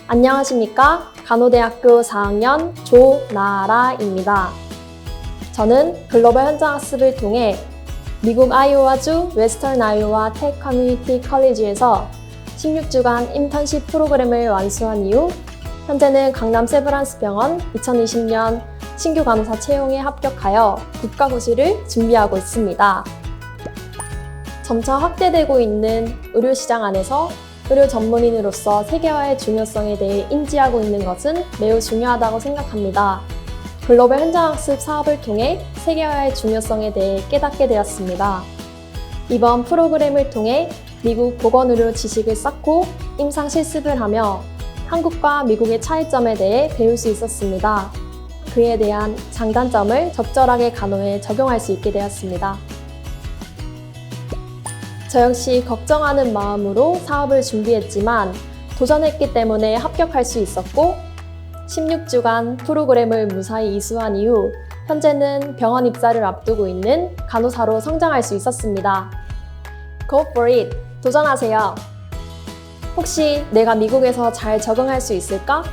안녕하십니까? 간호대학교 4학년 조나라입니다. 저는 글로벌 현장학습을 통해 미국 아이오와주 웨스턴 아이오와 텍 커뮤니티 컬리지에서 16주간 인턴십 프로그램을 완수한 이후 현재는 강남 세브란스 병원 2020년 신규 간호사 채용에 합격하여 국가고시를 준비하고 있습니다. 점차 확대되고 있는 의료시장 안에서 의료 전문인으로서 세계화의 중요성에 대해 인지하고 있는 것은 매우 중요하다고 생각합니다. 글로벌 현장학습 사업을 통해 세계화의 중요성에 대해 깨닫게 되었습니다. 이번 프로그램을 통해 미국 보건의료 지식을 쌓고 임상 실습을 하며 한국과 미국의 차이점에 대해 배울 수 있었습니다. 그에 대한 장단점을 적절하게 간호에 적용할 수 있게 되었습니다. 저 역시 걱정하는 마음으로 사업을 준비했지만 도전했기 때문에 합격할 수 있었고 16주간 프로그램을 무사히 이수한 이후 현재는 병원 입사를 앞두고 있는 간호사로 성장할 수 있었습니다. Go for it! 도전하세요! 혹시 내가 미국에서 잘 적응할 수 있을까?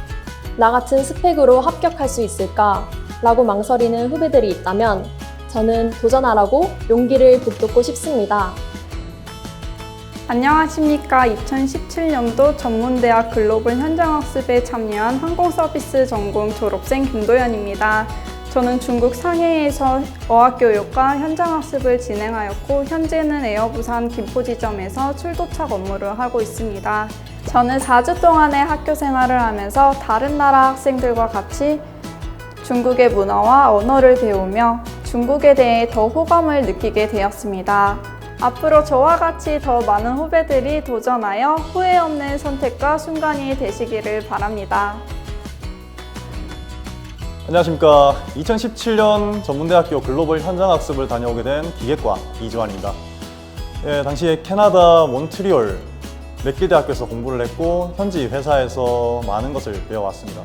나 같은 스펙으로 합격할 수 있을까? 라고 망설이는 후배들이 있다면 저는 도전하라고 용기를 북돋고 싶습니다. 안녕하십니까. 2017년도 전문대학 글로벌 현장학습에 참여한 항공서비스 전공 졸업생 김도연입니다. 저는 중국 상해에서 어학교육과 현장학습을 진행하였고 현재는 에어부산 김포지점에서 출도착 업무를 하고 있습니다. 저는 4주 동안의 학교 생활을 하면서 다른 나라 학생들과 같이 중국의 문화와 언어를 배우며 중국에 대해 더 호감을 느끼게 되었습니다. 앞으로 저와 같이 더 많은 후배들이 도전하여 후회 없는 선택과 순간이 되시기를 바랍니다. 안녕하십니까. 2017년 전문대학교 글로벌 현장학습을 다녀오게 된 기계과 이주환입니다. 당시에 캐나다 몬트리올 맥길 대학교에서 공부를 했고 현지 회사에서 많은 것을 배워왔습니다.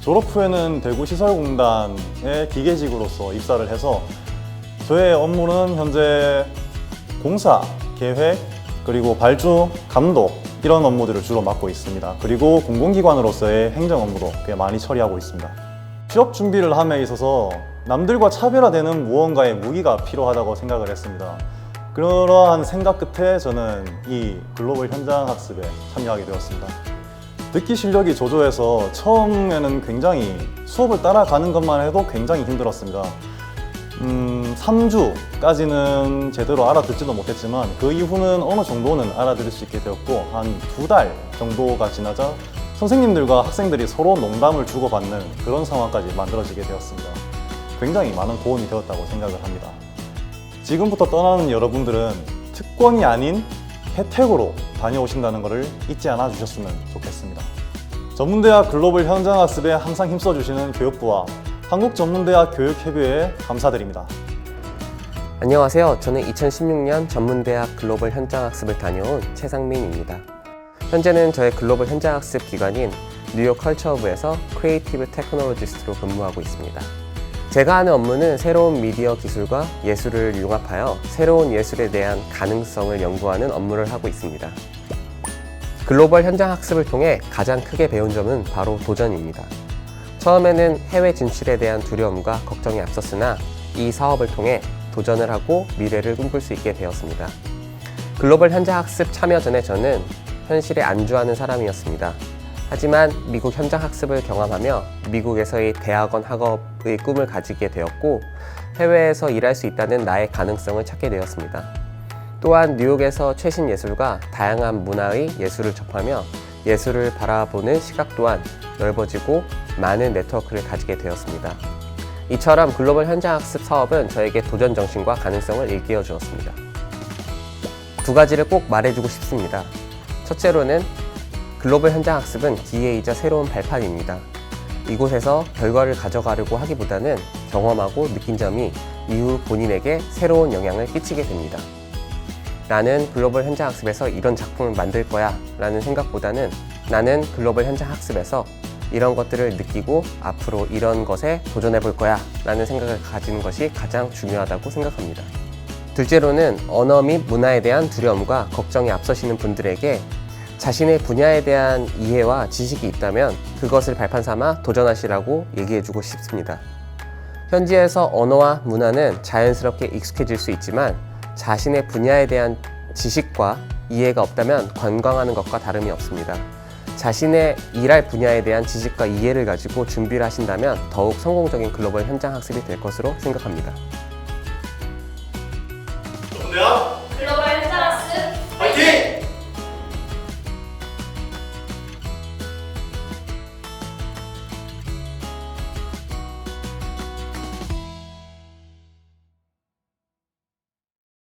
졸업 후에는 대구시설공단의 기계직으로서 입사를 해서 저의 업무는 현재 공사, 계획, 그리고 발주, 감독 이런 업무들을 주로 맡고 있습니다. 그리고 공공기관으로서의 행정 업무도 꽤 많이 처리하고 있습니다. 취업 준비를 함에 있어서 남들과 차별화되는 무언가의 무기가 필요하다고 생각을 했습니다. 그러한 생각 끝에 저는 이 글로벌 현장학습에 참여하게 되었습니다. 듣기 실력이 저조해서 처음에는 굉장히 수업을 따라가는 것만 해도 굉장히 힘들었습니다. 3주까지는 제대로 알아듣지도 못했지만 그 이후는 어느 정도는 알아들을 수 있게 되었고 한 2달 정도가 지나자 선생님들과 학생들이 서로 농담을 주고받는 그런 상황까지 만들어지게 되었습니다. 굉장히 많은 도움이 되었다고 생각을 합니다. 지금부터 떠나는 여러분들은 특권이 아닌 혜택으로 다녀오신다는 것을 잊지 않아 주셨으면 좋겠습니다. 전문대학 글로벌 현장학습에 항상 힘써주시는 교육부와 한국전문대학 교육협의회에 감사드립니다. 안녕하세요. 저는 2016년 전문대학 글로벌 현장학습을 다녀온 최상민입니다. 현재는 저의 글로벌 현장학습 기관인 뉴욕 컬처허브에서 크리에이티브 테크놀로지스트로 근무하고 있습니다. 제가 하는 업무는 새로운 미디어 기술과 예술을 융합하여 새로운 예술에 대한 가능성을 연구하는 업무를 하고 있습니다. 글로벌 현장학습을 통해 가장 크게 배운 점은 바로 도전입니다. 처음에는 해외 진출에 대한 두려움과 걱정이 앞섰으나 이 사업을 통해 도전을 하고 미래를 꿈꿀 수 있게 되었습니다. 글로벌 현장학습 참여 전에 저는 현실에 안주하는 사람이었습니다. 하지만 미국 현장학습을 경험하며 미국에서의 대학원 학업의 꿈을 가지게 되었고 해외에서 일할 수 있다는 나의 가능성을 찾게 되었습니다. 또한 뉴욕에서 최신 예술과 다양한 문화의 예술을 접하며 예술을 바라보는 시각 또한 넓어지고 많은 네트워크를 가지게 되었습니다. 이처럼 글로벌 현장학습 사업은 저에게 도전 정신과 가능성을 일깨워 주었습니다. 두 가지를 꼭 말해주고 싶습니다. 첫째로는 글로벌 현장학습은 기회이자 새로운 발판입니다. 이곳에서 결과를 가져가려고 하기보다는 경험하고 느낀 점이 이후 본인에게 새로운 영향을 끼치게 됩니다. 나는 글로벌 현장학습에서 이런 작품을 만들 거야 라는 생각보다는 나는 글로벌 현장학습에서 이런 것들을 느끼고 앞으로 이런 것에 도전해 볼 거야 라는 생각을 가지는 것이 가장 중요하다고 생각합니다. 둘째로는 언어 및 문화에 대한 두려움과 걱정이 앞서시는 분들에게 자신의 분야에 대한 이해와 지식이 있다면 그것을 발판 삼아 도전하시라고 얘기해주고 싶습니다. 현지에서 언어와 문화는 자연스럽게 익숙해질 수 있지만 자신의 분야에 대한 지식과 이해가 없다면 관광하는 것과 다름이 없습니다. 자신의 일할 분야에 대한 지식과 이해를 가지고 준비를 하신다면 더욱 성공적인 글로벌 현장 학습이 될 것으로 생각합니다.